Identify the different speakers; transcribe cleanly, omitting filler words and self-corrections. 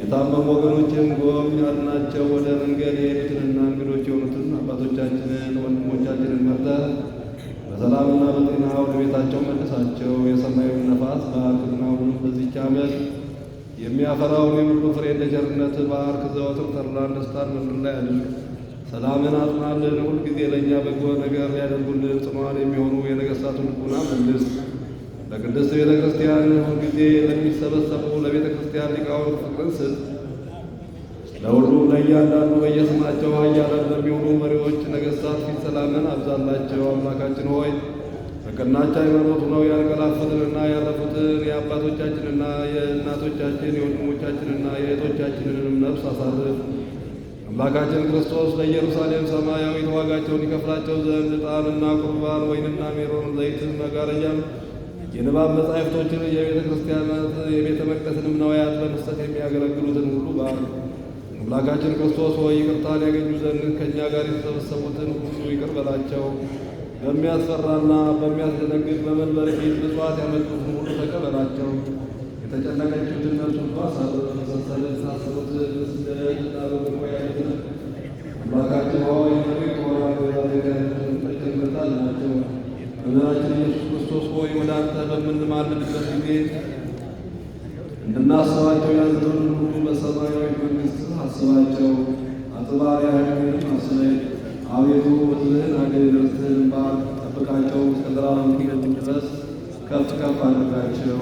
Speaker 1: የታመሙ ወገኖችን ጎብኝ፣ አድናቸው። ወደ መንገድ የሄዱትንና እንግዶች የሆኑትን አባቶቻችንን ወንድሞቻችንን መርተህ በሰላምና በጤና ወደ ቤታቸው መልሳቸው። የሰማዩን ነፋስ ባርክና ሁሉ በዚህች ዓመት የሚያፈራውን የሁሉ ፍሬ እንደ ቸርነት ባርክ። ዘወትር ተድላን ደስታን በምድር ላይ አድርግ። ሰላምን አጽናልን። ሁልጊዜ ለእኛ በጎ ነገር ሊያደርጉልን ጽኑዓን የሚሆኑ የነገሥታቱን ልቡና መልስ። ለቅድስት ቤተ ክርስቲያን ሁልጊዜ ለሚሰበሰቡ ለቤተ ክርስቲያን ሊቃውንት ፍቅርን ስጥ። ለሁሉም ለእያንዳንዱ በየስማቸው ኃያላን ለሚሆኑ መሪዎች ነገሥታት ፊት ሰላምን አብዛላቸው። አምላካችን ሆይ በቀናች ሃይማኖት ሆነው ያንቀላፉትንና ያረፉትን የአባቶቻችንና የእናቶቻችን የወንድሞቻችንና የእህቶቻችንንም ነፍስ አሳርፍ። አምላካችን ክርስቶስ ለኢየሩሳሌም ሰማያዊት ዋጋቸውን ይከፍላቸው ዘንድ ዕጣንና ቁርባን፣ ወይንና ሜሮን፣ ዘይትን፣ መጋረጃም፣ የንባብ መጻሕፍቶችን፣ የቤተ ክርስቲያናት የቤተ መቅደስንም ነዋያት በመስጠት የሚያገለግሉትን ሁሉ ባርክ። አምላካችን ክርስቶስ ሆይ ይቅርታን ያገኙ ዘንድ ከእኛ ጋር የተሰበሰቡትን ሁሉ ይቅር በላቸው። በሚያስፈራና በሚያስደነግጥ በመንበር ፊት ምጽዋት ያመጡትን ሁሉ ተቀበላቸው። የተጨነቀችሁትን ነፍስ ሁሉ አሳርፍ። በሰንሰለት የታሰሩትን ስደትና በምርኮ ያሉትን አምላካችን ሆይ ነቢይ ከወራቤዛቤታያትን ተጨንበታል ናቸው። መምህራችን ኢየሱስ ክርስቶስ ሆይ ወደ አንተ በምንማልድበት ጊዜ እንድናስባቸው ያዘዙን ሁሉ በሰማያዊ መንግሥት አስባቸው። አጥባሪያህንም አስበኝ። አቤቱ ሕዝብህን አድን፣ ርስትህን ባርክ፣ ጠብቃቸው። እስከ ዘላለሙ ድረስ ከፍ ከፍ አድርጋቸው።